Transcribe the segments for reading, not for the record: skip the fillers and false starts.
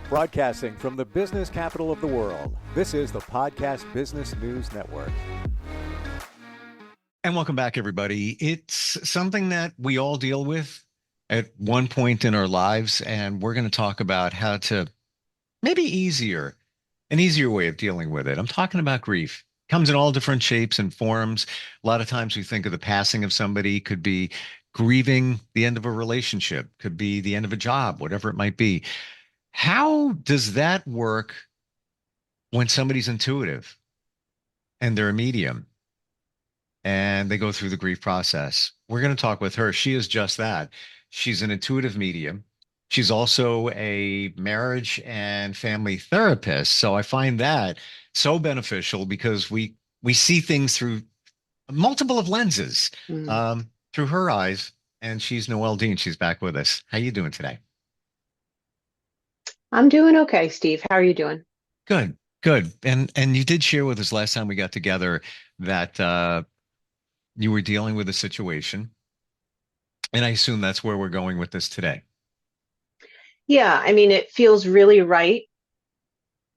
Broadcasting from the business capital of the world, this is the Podcast Business News Network. And welcome back, everybody. It's something that we all deal with at one point in our lives, and we're going to talk about how to maybe an easier way of dealing with it. I'm talking about grief. Comes in all different shapes and forms. A lot of times we think of the passing of somebody, could be grieving the end of a relationship, could be the end of a job, whatever it might be. How does that work when somebody's intuitive and they're a medium and they go through the grief process? We're going to talk with her. She is just that. She's an intuitive medium. She's also a marriage and family therapist. So I find that so beneficial because we see things through multiple of lenses, through her eyes. And she's Noelle Deane. She's back with us. How you doing today? I'm doing okay, Steve. How are you doing? Good, good. And you did share with us last time we got together that you were dealing with a situation, and I assume that's where we're going with this today. Yeah, I mean, it feels really right,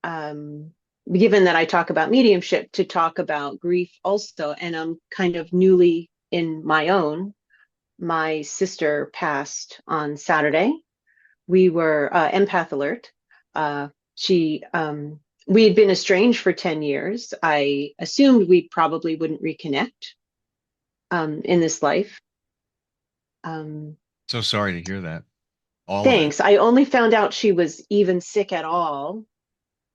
given that I talk about mediumship, to talk about grief also. And I'm kind of newly in my own. My sister passed on Saturday. We were empath alert. She We had been estranged for 10 years. I assumed we probably wouldn't reconnect in this life. So sorry to hear that. All of it. Thanks. I only found out she was even sick at all,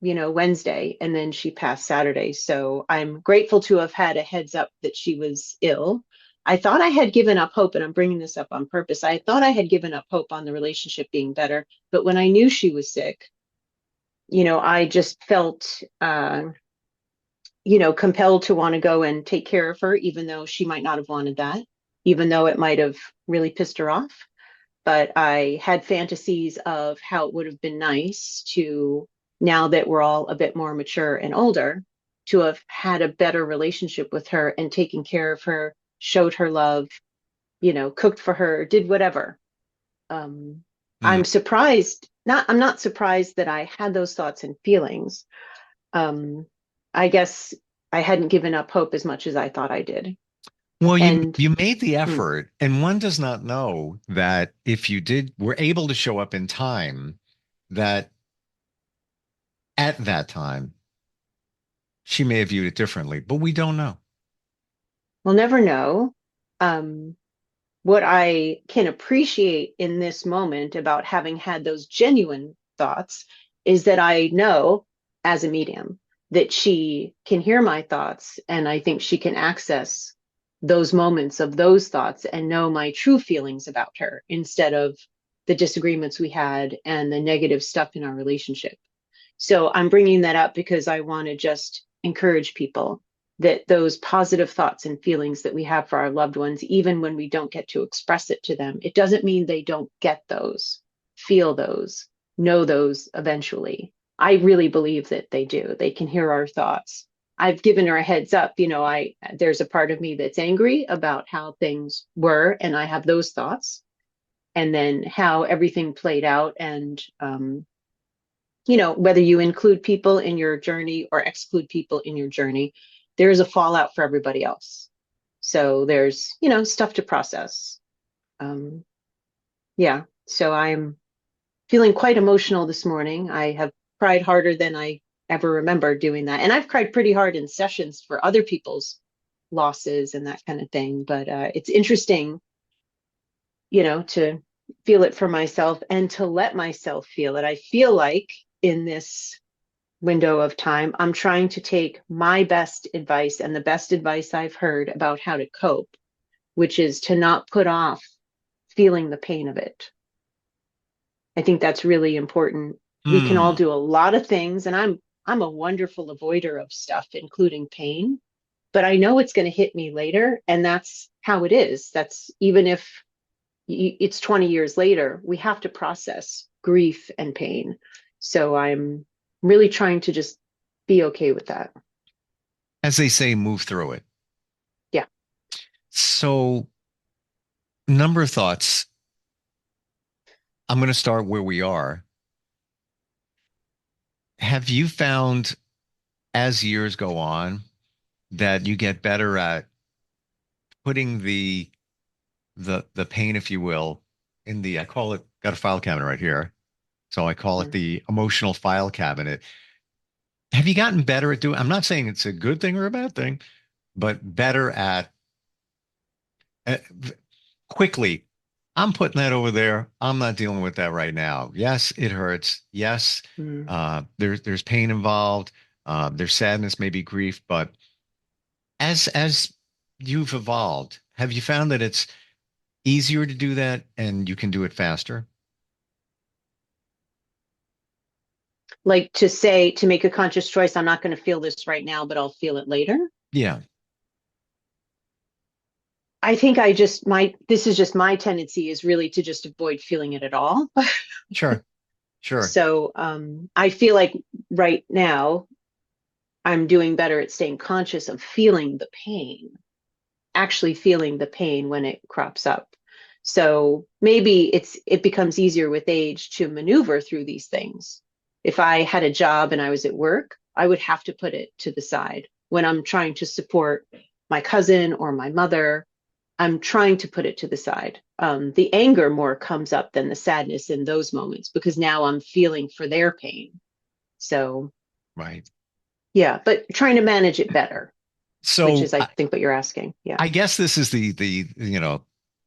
Wednesday, and then she passed Saturday. So I'm grateful to have had a heads up that she was ill. I thought I had given up hope, and I'm bringing this up on purpose. I thought I had given up hope on the relationship being better, but when I knew she was sick, I just felt, compelled to want to go and take care of her, even though she might not have wanted that, even though it might have really pissed her off. But I had fantasies of how it would have been nice to, now that we're all a bit more mature and older, to have had a better relationship with her and taken care of her, showed her love, cooked for her, did whatever. I'm surprised, I'm not surprised that I had those thoughts and feelings. I guess I hadn't given up hope as much as I thought I did. Well, And you made the effort, and one does not know that if you were able to show up in time, that at that time she may have viewed it differently, but we don't know. we'll never know. What I can appreciate in this moment about having had those genuine thoughts is that I know, as a medium, that she can hear my thoughts, and I think she can access those moments of those thoughts and know my true feelings about her instead of the disagreements we had and the negative stuff in our relationship. So I'm bringing that up because I want to just encourage people that those positive thoughts and feelings that we have for our loved ones, even when we don't get to express it to them, it doesn't mean they don't get those, feel those, know those eventually. I really believe that they do. They can hear our thoughts. I've given her a heads up. There's a part of me that's angry about how things were, and I have those thoughts, and then how everything played out. And whether you include people in your journey or exclude people in your journey, there is a fallout for everybody else. So there's, stuff to process. Yeah. So I'm feeling quite emotional this morning. I have cried harder than I ever remember doing that. And I've cried pretty hard in sessions for other people's losses and that kind of thing. But it's interesting, to feel it for myself and to let myself feel it. I feel like in this window of time, I'm trying to take my best advice and the best advice I've heard about how to cope, which is to not put off feeling the pain of it. I think that's really important. We can all do a lot of things, and I'm a wonderful avoider of stuff, including pain, but I know it's going to hit me later, and that's how it is. That's, even if it's 20 years later, we have to process grief and pain. So I'm really trying to just be okay with that. As they say, move through it. Yeah. So, number of thoughts. I'm going to start where we are. Have you found as years go on that you get better at putting the pain, if you will, in the I call it got a file cabinet right here. So I call it Mm. the emotional file cabinet. Have you gotten better at doing? I'm not saying it's a good thing or a bad thing, but better at uh, quickly. I'm putting that over there. I'm not dealing with that right now. Yes, it hurts. Yes, Mm. there's pain involved. There's sadness, maybe grief, but as you've evolved, have you found that it's easier to do that and you can do it faster? Like to say, to make a conscious choice, I'm not going to feel this right now, but I'll feel it later. Yeah, I think this is just my tendency is really to just avoid feeling it at all. sure, sure. So I feel like right now I'm doing better at staying conscious of feeling the pain, actually feeling the pain when it crops up. So maybe it becomes easier with age to maneuver through these things. If I had a job and I was at work, I would have to put it to the side. When I'm trying to support my cousin or my mother, I'm trying to put it to the side. The anger more comes up than the sadness in those moments because now I'm feeling for their pain. So, Right. yeah, but trying to manage it better, which So is, I think, what you're asking. Yeah. I guess this is the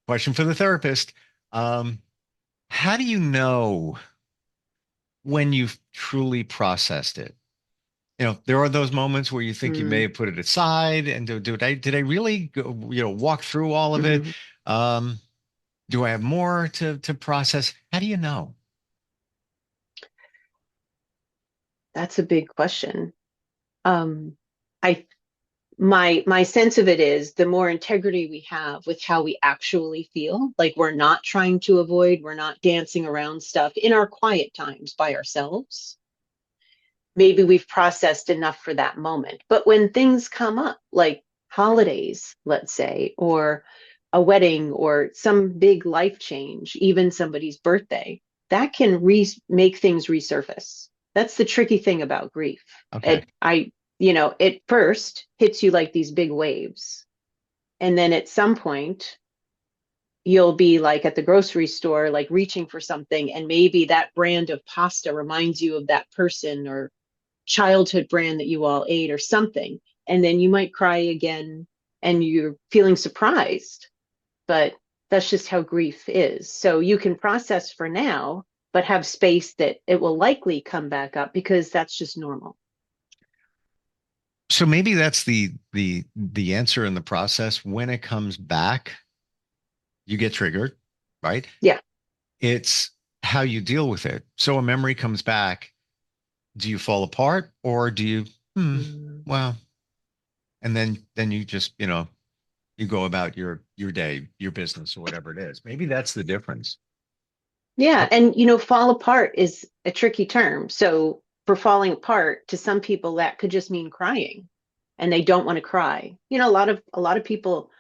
question for the therapist. Um, how do you know when you've truly processed it? There are those moments where you think you may Mm. have put it aside and did I really go, walk through all of it? Hmm. Um, do I have more to process? How do you know? That's a big question. Um, I my sense of it is the more integrity we have with how we actually feel, like we're not trying to avoid, we're not dancing around stuff in our quiet times by ourselves. Maybe we've processed enough for that moment. But when things come up, like holidays, let's say, or a wedding or some big life change, even somebody's birthday, that can make things resurface. That's the tricky thing about grief. Okay. It first hits you like these big waves. And then at some point, you'll be like at the grocery store, like reaching for something. And maybe that brand of pasta reminds you of that person or childhood brand that you all ate or something. And then you might cry again and you're feeling surprised. But that's just how grief is. So you can process for now, but have space that it will likely come back up because that's just normal. So maybe that's the answer in the process. When it comes back, you get triggered, right? Yeah. It's how you deal with it. So a memory comes back. Do you fall apart or do you, Mm. well, and then you just, you go about your day, your business or whatever it is. Maybe that's the difference. Yeah. And, fall apart is a tricky term. So for falling apart, to some people, that could just mean crying and they don't want to cry. A lot of people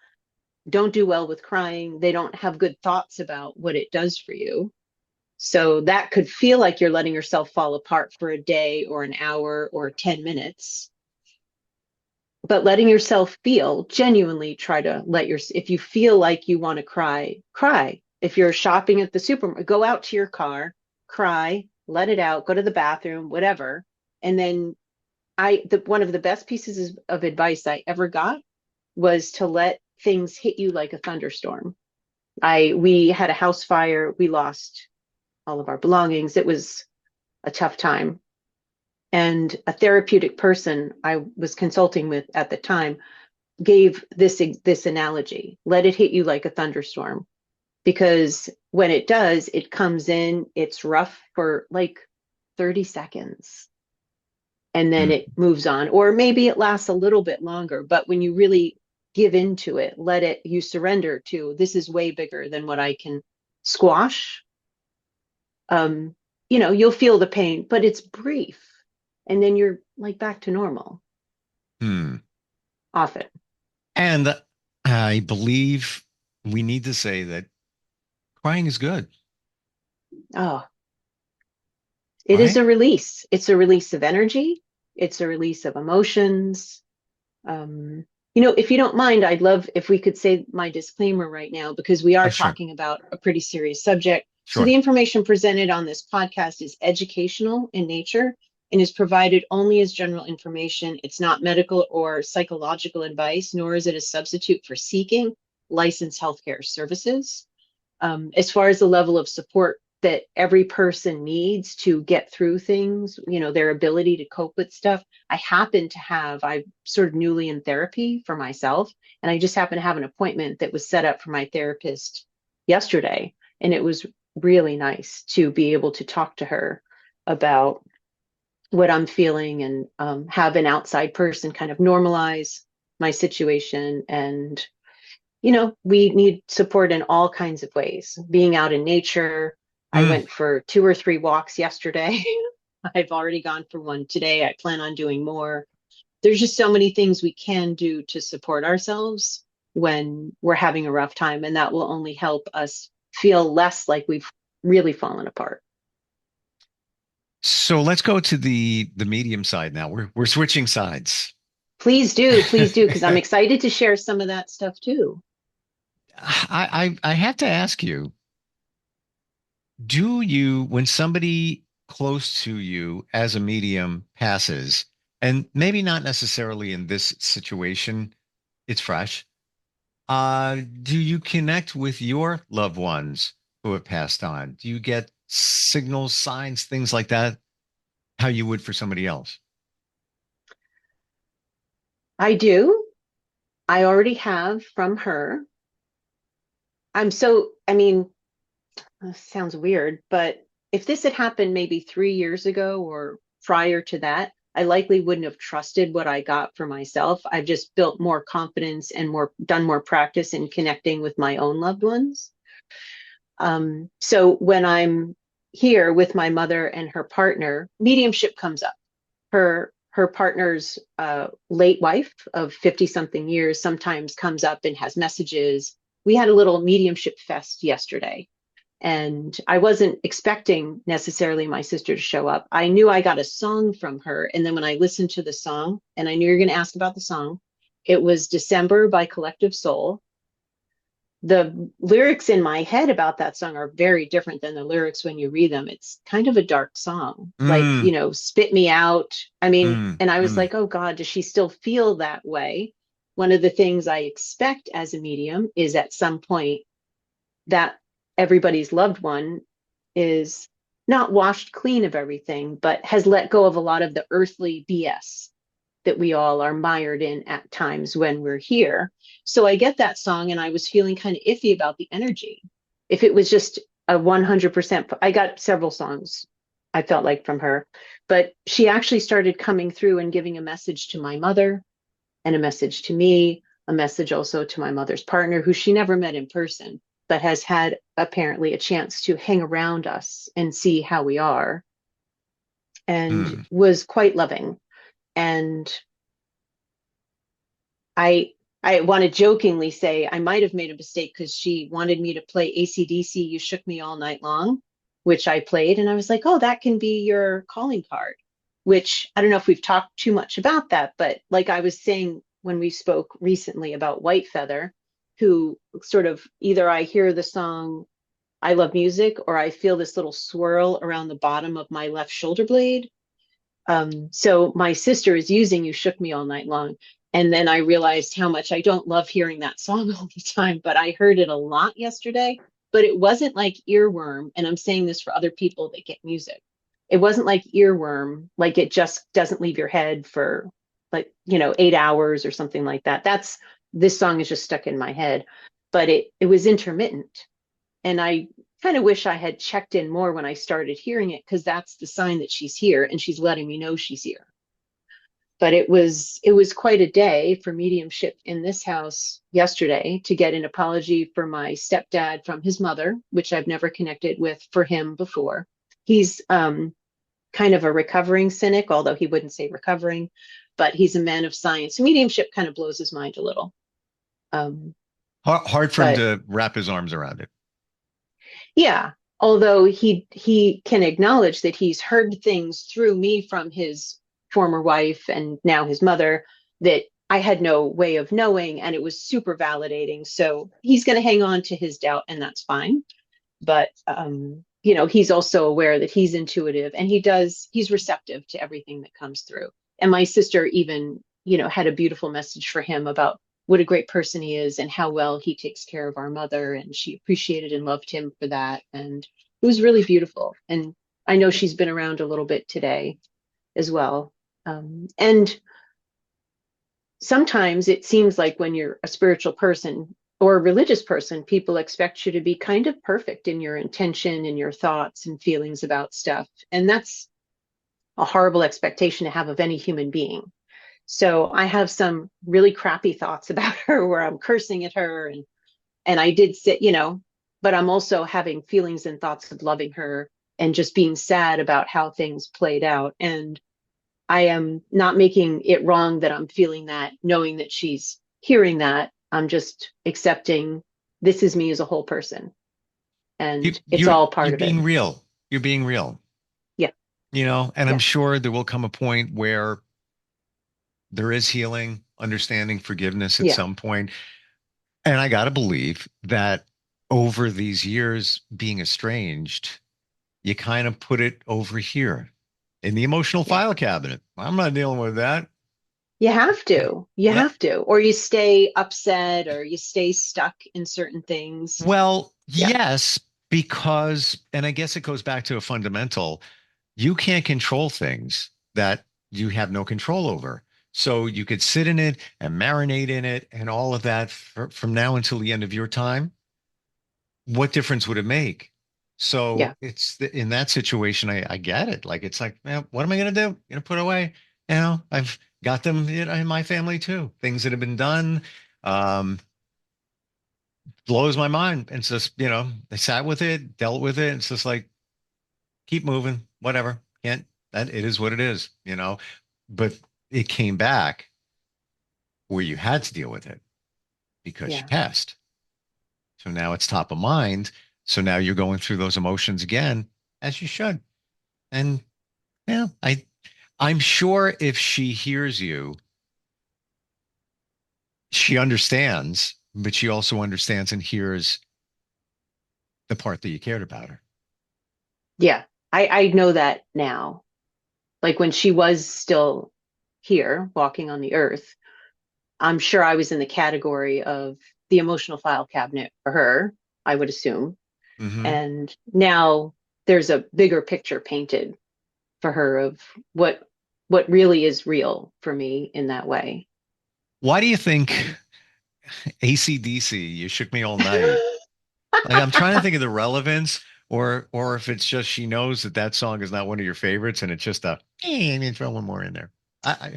don't do well with crying. They don't have good thoughts about what it does for you. So that could feel like you're letting yourself fall apart for a day or an hour or 10 minutes. But letting yourself feel, genuinely try to if you feel like you want to cry, cry. If you're shopping at the supermarket, go out to your car, cry, let it out, go to the bathroom, whatever. And then one of the best pieces of advice I ever got was to let things hit you like a thunderstorm. We had a house fire. We lost all of our belongings. It was a tough time. And a therapeutic person I was consulting with at the time gave this analogy. Let it hit you like a thunderstorm. Because when it does, it comes in, it's rough for like 30 seconds and then Mm. it moves on. Or maybe it lasts a little bit longer, but when you really give into it, you surrender to this is way bigger than what I can squash. um, you'll feel the pain, but it's brief. And then you're like back to normal Hmm. often. And I believe we need to say that crying is good. Oh, It is right? a release. It's a release of energy. It's a release of emotions. Um, if you don't mind, I'd love if we could say my disclaimer right now, because we Oh, are sure, talking about a pretty serious subject. So the sure. information presented on this podcast is educational in nature and is provided only as general information. It's not medical or psychological advice, nor is it a substitute for seeking licensed healthcare services. As far as the level of support that every person needs to get through things, their ability to cope with stuff. I'm sort of newly in therapy for myself, and I just happen to have an appointment that was set up for my therapist yesterday. And it was really nice to be able to talk to her about what I'm feeling and have an outside person kind of normalize my situation. And we need support in all kinds of ways. Being out in nature. I Mm. went for 2 or 3 walks yesterday. I've already gone for one today. I plan on doing more. There's just so many things we can do to support ourselves when we're having a rough time, and that will only help us feel less like we've really fallen apart. So let's go to the medium side now. We're switching sides. Please do, because I'm excited to share some of that stuff too. I have to ask you, do you, when somebody close to you as a medium passes, and maybe not necessarily in this situation, it's fresh, do you connect with your loved ones who have passed on? Do you get signals, signs, things like that, how you would for somebody else? I do. I already have from her. I mean, this sounds weird, but if this had happened maybe 3 years ago or prior to that, I likely wouldn't have trusted what I got for myself. I've just built more confidence and done more practice in connecting with my own loved ones. So when I'm here with my mother and her partner, mediumship comes up. Her partner's late wife of 50 something years sometimes comes up and has messages. We had a little mediumship fest yesterday, and I wasn't expecting necessarily my sister to show up. I knew I got a song from her. And then when I listened to the song, and I knew you were going to ask about the song, it was December by Collective Soul. The lyrics in my head about that song are very different than the lyrics when you read them. It's kind of a dark song, like, Mm, spit me out. I mean, mm, and I was mm. like, oh God, does she still feel that way? One of the things I expect as a medium is at some point that everybody's loved one is not washed clean of everything, but has let go of a lot of the earthly BS that we all are mired in at times when we're here. So I get that song and I was feeling kind of iffy about the energy. If it was just a 100%, I got several songs I felt like from her, but she actually started coming through and giving a message to my mother and a message to me, a message also to my mother's partner, who she never met in person, but has had apparently a chance to hang around us and see how we are, and Mm. was quite loving. And I I want to jokingly say I might have made a mistake because she wanted me to play AC/DC You Shook Me All Night Long, which I played. And I was like, oh, that can be your calling card, which I don't know if we've talked too much about that. But like I was saying when we spoke recently about White Feather, who sort of either I hear the song I Love Music or I feel this little swirl around the bottom of my left shoulder blade. So my sister is using You Shook Me All Night Long. And then I realized how much I don't love hearing that song all the time, but I heard it a lot yesterday. But it wasn't like earworm. And I'm saying this for other people that get music. It wasn't like earworm, like it just doesn't leave your head for like, 8 hours or something like that. This song is just stuck in my head, but it was intermittent. And I kind of wish I had checked in more when I started hearing it, because that's the sign that she's here and she's letting me know she's here. But it was quite a day for mediumship in this house yesterday to get an apology for my stepdad from his mother, which I've never connected with for him before. He's kind of a recovering cynic, although he wouldn't say recovering, but he's a man of science. So mediumship kind of blows his mind a little. Um, Hard for him but to wrap his arms around it. yeah, although he can acknowledge that he's heard things through me from his former wife and now his mother that I had no way of knowing, and it was super validating. So he's going to hang on to his doubt, and that's fine. But he's also aware that he's intuitive, and he's receptive to everything that comes through. And my sister even, had a beautiful message for him about what a great person he is and how well he takes care of our mother, and she appreciated and loved him for that. And it was really beautiful. And I know she's been around a little bit today as well. And sometimes it seems like when you're a spiritual person or a religious person, people expect you to be kind of perfect in your intention and your thoughts and feelings about stuff. And that's a horrible expectation to have of any human being. So I have some really crappy thoughts about her where I'm cursing at her, and I did sit, but I'm also having feelings and thoughts of loving her and just being sad about how things played out. And I am not making it wrong that I'm feeling that, knowing that she's hearing that. I'm just accepting this is me as a whole person, You, and it's you're all part you're of it. being real. You're being real. Yeah. And I'm Yeah. sure there will come a point where there is healing, understanding, forgiveness at Yeah. some point. And I got to believe that over these years being estranged, you kind of put it over here in the emotional Yeah. file cabinet. I'm not dealing with that. You have to. You Yeah. have to. Or you stay upset or you stay stuck in certain things. Well, Yeah. yes, because, and I guess it goes back to a fundamental, you can't control things that you have no control over. So you could sit in it and marinate in it and all of that from now until the end of your time. What difference would it make? Yeah. So in that situation, I get it. Like, it's like, man, what am I going to do? Going to put away? I've got them in my family too. Things that have been done, um, blows my mind. And it's just, they sat with it, dealt with it. It's just like, keep moving, whatever. Can't, that it is what it is. But it came back where you had to deal with it because she Yeah. passed. So now it's top of mind. So now you're going through those emotions again, as you should. And yeah, I'm sure if she hears you, she understands, but she also understands and hears the part that you cared about her. Yeah. I know that now. Like when she was still here walking on the earth, I'm sure I was in the category of the emotional file cabinet for her, I would assume. Hmm. And now there's a bigger picture painted for her of what really is real for me in that way. Why do you think AC/DC, you shook me all night? Like, I'm trying to think of the relevance, or if it's just she knows that that song is not one of your favorites, and it's just I mean, throw one more in there.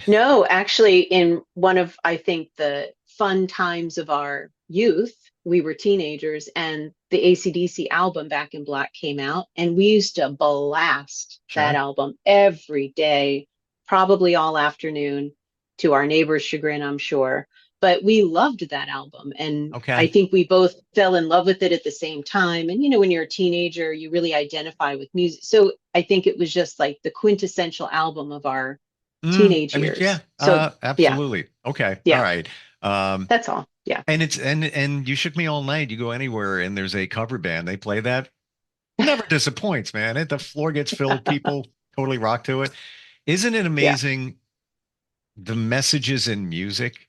No, actually, in one of, I think, the fun times of our youth, we were teenagers, and the AC/DC album Back in Black came out, and we used to blast that Sure. album every day, probably all afternoon, to our neighbors' chagrin, I'm sure. But we loved that album, and I Okay. think we both fell in love with it at the same time. And when you're a teenager, you really identify with music. So I think it was just like the quintessential album of our teenage I mean, yeah, years. So yeah, absolutely. Okay. All yeah, right. Um, that's all. Yeah. and it's and you shook me all night. You go anywhere and there's a cover band, they play that. Never disappoints, man. The floor gets filled, people totally rock to it. Isn't it Yeah. amazing the messages in music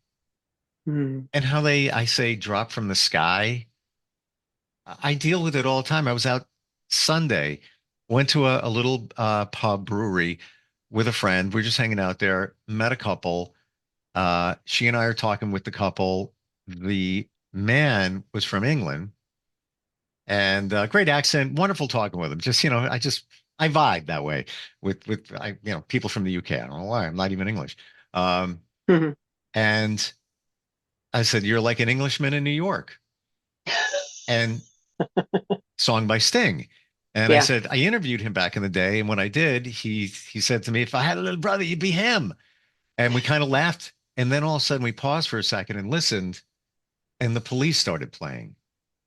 Mm. and how I say, drop from the sky? I deal with it all the time. I was out Sunday, went to a little pub brewery with a friend. We're just hanging out there, met a couple. She and I are talking with the couple. The man was from England and great accent, wonderful talking with him. Just, I vibe that way with people from the UK. I don't know why. I'm not even English. Um, Mhm. and I said, "You're like an Englishman in New York." And song by Sting. And I Yeah. said, I interviewed him back in the day. And when I did, he said to me, if I had a little brother, you'd be him. And we kind of laughed. And then all of a sudden we paused for a second and listened, and the police started playing.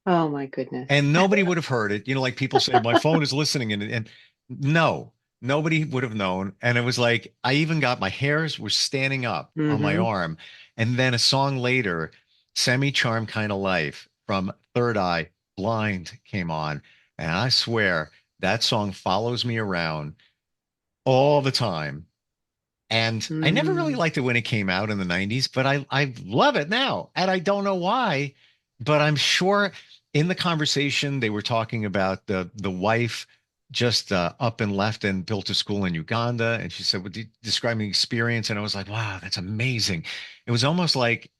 Oh my goodness. And nobody would have heard it. You know, like people say, my phone is listening, and no, nobody would have known. And it was like I even got my hairs were standing up on my Mm-hmm. arm. And then a song later, Semi-Charmed Kind of Life from Third Eye Blind came on. And I swear that song follows me around all the time. And I never really Mm. liked it when it came out in the 90s, but I love it now. And I don't know why, but I'm sure in the conversation they were talking about the wife just up and left and built a school in Uganda. And she said, "Would you describe the experience?" And I was like, wow, that's amazing. It was almost like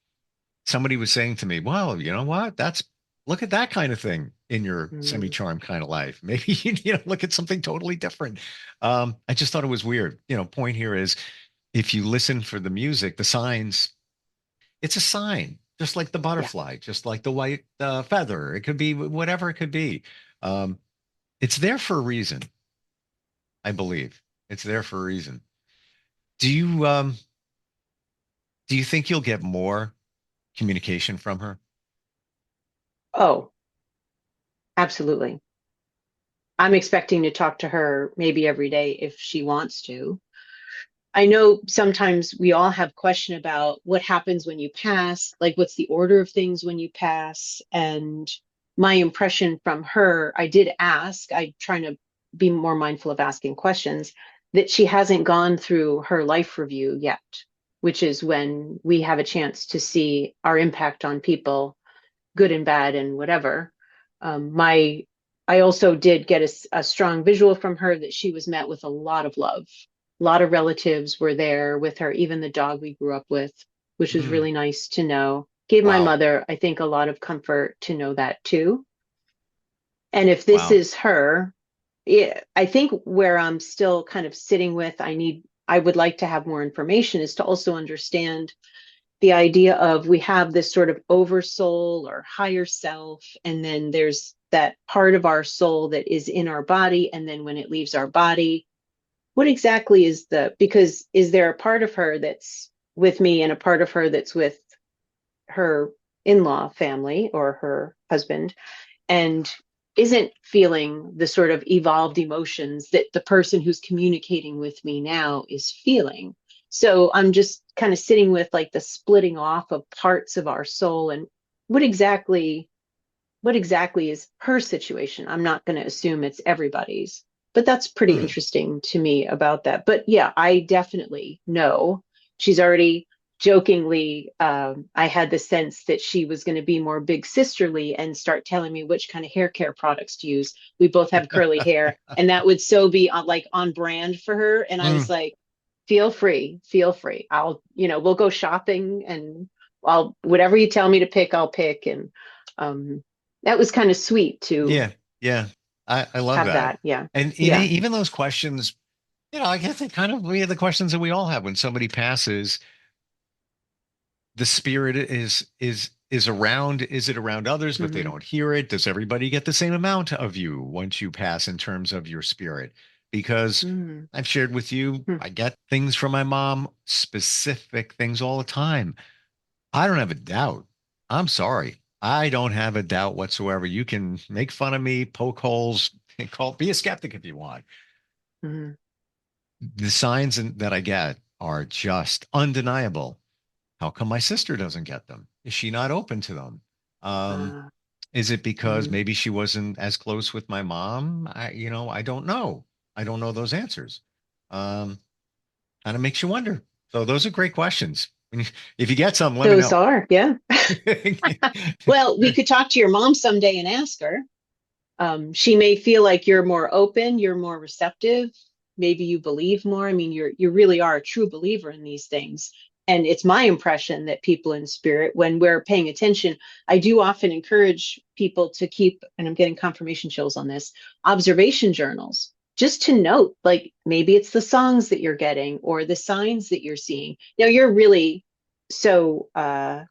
somebody was saying to me, well, you know what? That's look at that kind of thing in your Mm. semi-charmed kind of life. Maybe you know, look at something totally different. I just thought it was weird. You know, point here is if you listen for the music, the signs, it's a sign, just like the Yeah. butterfly, just like the white feather. It could be whatever it could be. Um, it's there for a reason, I believe. It's there for a reason. Do you do you think you'll get more communication from her? Oh, absolutely. I'm expecting to talk to her maybe every day if she wants to. I know sometimes we all have question about what happens when you pass, like what's the order of things when you pass. And my impression from her, I did ask, I'm trying to be more mindful of asking questions, that she hasn't gone through her life review yet, which is when we have a chance to see our impact on people, good and bad and whatever. My I also did get a strong visual from her that she was met with a lot of love. A lot of relatives were there with her, even the dog we grew up with, which was Mm, really nice to know. Gave my wow. mother, I think, a lot of comfort to know that too. And if this Wow. is her, yeah, I think where I'm still kind of sitting with, I would like to have more information is to also understand the idea of we have this sort of oversoul or higher self, and then there's that part of our soul that is in our body, and then when it leaves our body, what exactly is because is there a part of her that's with me and a part of her that's with her in-law family or her husband and isn't feeling the sort of evolved emotions that the person who's communicating with me now is feeling. So I'm just kind of sitting with like the splitting off of parts of our soul and what exactly what exactly is her situation. I'm not going to assume it's everybody's, but that's pretty Hmm. interesting to me about that. But yeah, I definitely know she's already jokingly, I had the sense that she was going to be more big sisterly and start telling me which kind of hair care products to use. We both have curly hair, and that would so be on, like on brand for her. And I Mm, was like, feel free, feel free. We'll go shopping and I'll, whatever you tell me to pick, I'll pick. And um, that was kind of sweet to yeah. Yeah. I love have that. that. Yeah. And Yeah. even those questions, you know, I guess they kind of we the questions that we all have when somebody passes. The spirit is around. Is it around others, but they Hmm. don't hear it? Does everybody get the same amount of you once you pass in terms of your spirit? Because Hmm. I've shared with you, Hmm. I get things from my mom, specific things all the time. I don't have a doubt. I'm sorry. I don't have a doubt whatsoever. You can make fun of me, poke holes, and be a skeptic if you want. Hmm. The signs that I get are just undeniable. How come my sister doesn't get them? Is she not open to them? Um, Uh, is it because hmm. maybe she wasn't as close with my mom? I don't know. I don't know those answers. Um, Kind of makes you wonder. So those are great questions. If you get some, let me Those know. are, yeah. Well, we could talk to your mom someday and ask her. She may feel like you're more open, you're more receptive, maybe you believe more. I mean, you really are a true believer in these things. And it's my impression that people in spirit, when we're paying attention, I do often encourage people to keep, and I'm getting confirmation chills on this, observation journals, just to note, like maybe it's the songs that you're getting or the signs that you're seeing. Now you're really so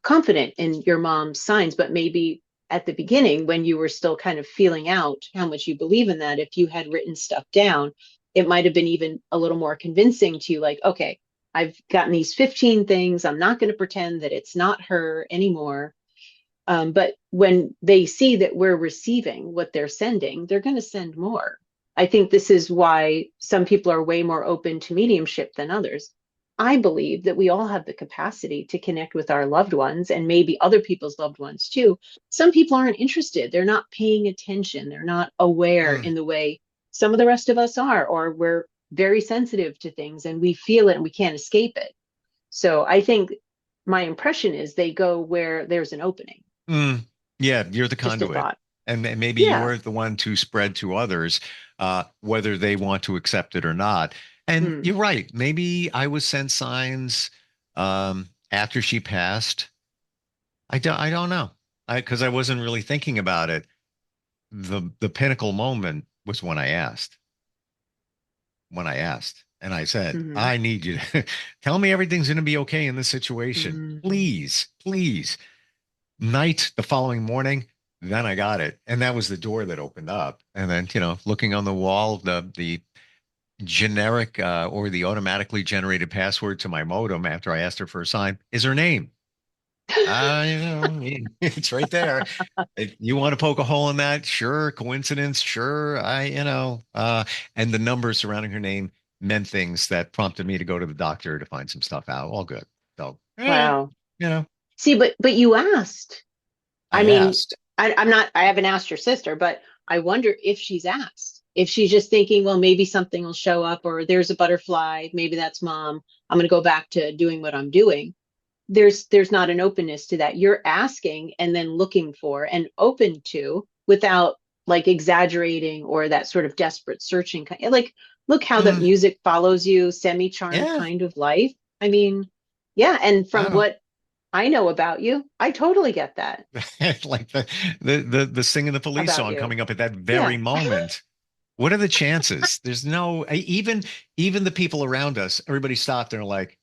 confident in your mom's signs, but maybe at the beginning when you were still kind of feeling out how much you believe in that, if you had written stuff down, it might have been even a little more convincing to you, like, okay, I've gotten these 15 things. I'm not going to pretend that it's not her anymore. But when they see that we're receiving what they're sending, they're going to send more. I think this is why some people are way more open to mediumship than others. I believe that we all have the capacity to connect with our loved ones and maybe other people's loved ones too. Some people aren't interested. They're not paying attention. They're not aware Mm, in the way some of the rest of us are, or we're very sensitive to things and we feel it and we can't escape it. So I think my impression is they go where there's an opening. mm. Yeah, you're the Just a conduit. thought. And maybe Yeah. you're the one to spread to others, whether they want to accept it or not. And Mm, you're right. Maybe I was sent signs after she passed. I don't know. Because I wasn't really thinking about it. The pinnacle moment was when I asked and I said, mhm, I need you to tell me everything's going to be okay in this situation. mhm. Please, please. Night the following morning, then I got it. And that was the door that opened up. And then, looking on the wall, the generic or the automatically generated password to my modem after I asked her for a sign is her name. It's right there. If you want to poke a hole in that, sure. Coincidence, sure. And the numbers surrounding her name meant things that prompted me to go to the doctor to find some stuff out. All good. So, Wow. you know, See, but you asked. I I mean, asked. I'm not, I haven't asked your sister, but I wonder if she's asked. If she's just thinking, well, maybe something will show up or there's a butterfly, maybe that's mom. I'm going to go back to doing what I'm doing. There's not an openness to that. You're asking and then looking for and open to without like exaggerating or that sort of desperate searching kind. Like, look how the Mm, music follows you, semi-charmed yeah. kind of life. I mean, yeah, and from Oh, what I know about you, I totally get that like the singing the police about song you. coming up at that very Yeah. moment. What are the chances? There's no even the people around us. Everybody stopped and are like,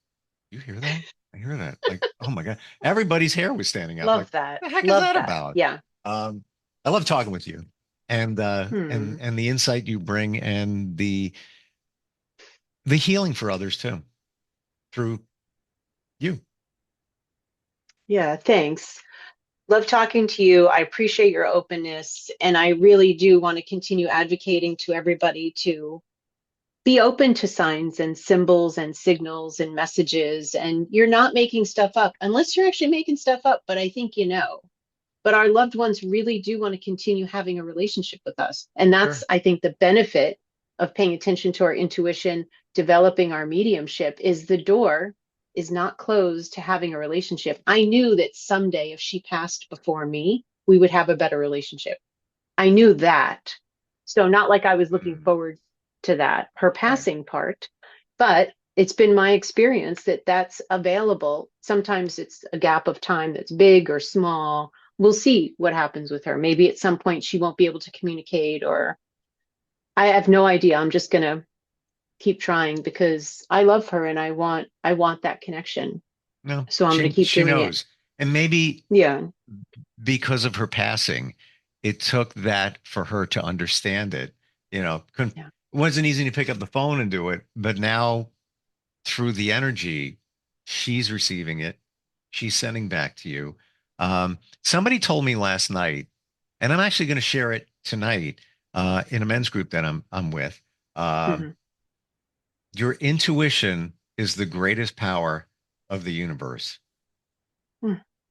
"You hear that? I hear that." Like, oh my God, everybody's hair was standing up. Like, Love that. the heck is Love that that. about? Yeah. Um, I love talking with you, and Hmm. the insight you bring, and the healing for others too through you. Yeah. Thanks. Love talking to you. I appreciate your openness. And I really do want to continue advocating to everybody to be open to signs and symbols and signals and messages. And you're not making stuff up unless you're actually making stuff up. But I think you know. But our loved ones really do want to continue having a relationship with us. And that's, Sure. I think, the benefit of paying attention to our intuition, developing our mediumship is the door is not closed to having a relationship. I knew that someday if she passed before me, we would have a better relationship. I knew that. So not like I was looking Mm, forward to that, her right. passing part, but it's been my experience that that's available. Sometimes it's a gap of time that's big or small. We'll see what happens with her. Maybe at some point she won't be able to communicate, or I have no idea. I'm just going to keep trying because I love her and I want that connection. No, So I'm going to she keep she doing it. knows, and maybe Yeah. because of her passing, it took that for her to understand it. It Yeah. wasn't easy to pick up the phone and do it, but now through the energy, she's receiving it. She's sending back to you. Somebody told me last night, and I'm actually going to share it tonight in a men's group that I'm with. Um, Hmm. your intuition is the greatest power of the universe.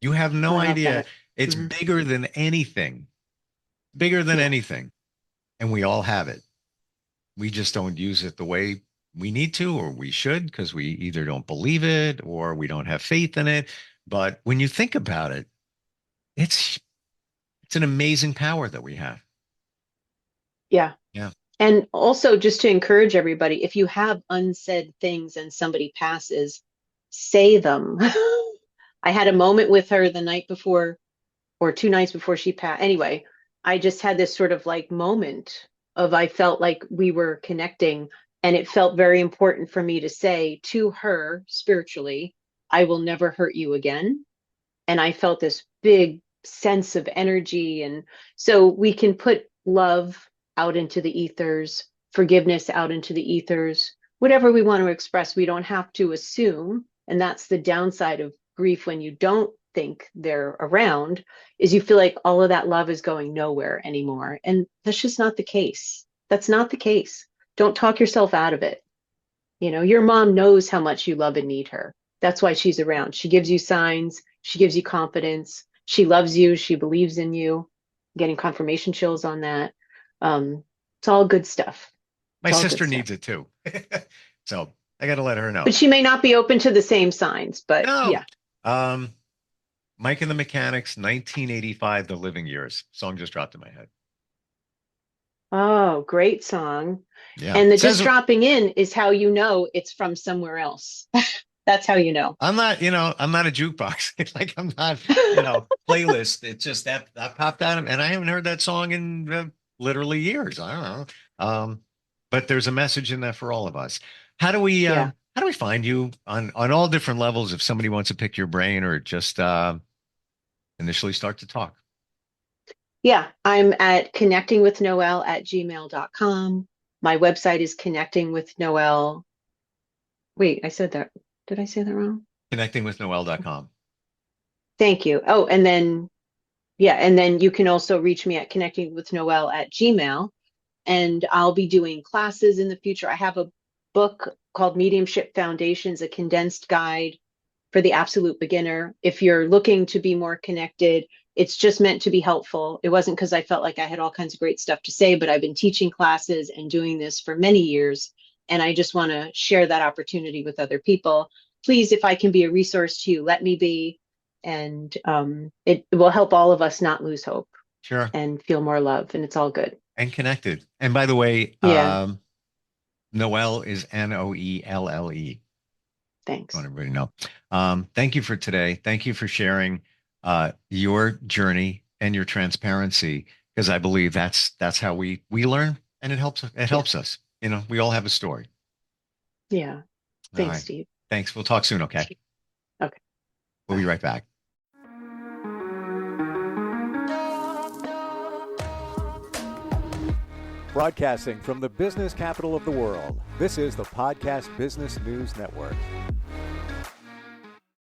You have no I love idea. that. It's Hmm. bigger than Yeah. anything. And we all have it. We just don't use it the way we need to, or we should, because we either don't believe it or we don't have faith in it. But when you think about it, it's it's an amazing power that we have. Yeah. Yeah. And also, just to encourage everybody, if you have unsaid things and somebody passes, say them. I had a moment with her the night before, or 2 nights before she passed. Anyway, I just had this sort of like moment of I felt like we were connecting, and it felt very important for me to say to her spiritually, I will never hurt you again. And I felt this big sense of energy. And so we can put love out into the ethers, forgiveness out into the ethers, whatever we want to express. We don't have to assume. And that's the downside of grief when you don't think they're around, is you feel like all of that love is going nowhere anymore. And that's just not the case. That's not the case. Don't talk yourself out of it. You know, your mom knows how much you love and need her. That's why she's around. She gives you signs. She gives you confidence. She loves you. She believes in you. Getting confirmation chills on that. It's all good stuff. My It's all good sister stuff. needs it too. So I got to let her know. But she may not be open to the same signs, but No. yeah. Mike and the Mechanics, 1985, The Living Years. Song just dropped in my head. Oh, great song. Yeah. And the Says, just dropping in is how you know it's from somewhere else. That's how you know. I'm not a jukebox. Like I'm not, playlist. It's just that popped out and I haven't heard that song in literally years. I don't know. But there's a message in that for all of us. How do we Yeah. how do we find you on all different levels if somebody wants to pick your brain or just initially start to talk? Yeah. I'm at connectingwithnoelle@gmail.com. My website is connecting with Noelle. Wait, I said that. Did I say that wrong? Connectingwithnoelle.com. Thank you. Oh, and then, yeah, and then you can also reach me at connectingwithnoelle@gmail. And I'll be doing classes in the future. I have a book called Mediumship Foundations, a condensed guide for the absolute beginner. If you're looking to be more connected, it's just meant to be helpful. It wasn't because I felt like I had all kinds of great stuff to say, but I've been teaching classes and doing this for many years. And I just want to share that opportunity with other people. Please, if I can be a resource to you, let me be. And it will help all of us not lose hope Sure. and feel more love. And it's all good. And connected. And by the way, Yeah. Noelle is Noelle. Thanks. I want everybody to know. Thank you for today. Thank you for sharing your journey and your transparency, because I believe that's how we learn, and it helps us. We all have a story. Yeah. All Thanks, right. Steve. Thanks. We'll talk soon, okay? Okay. We'll be right back. Broadcasting from the business capital of the world, this is the Podcast Business News Network.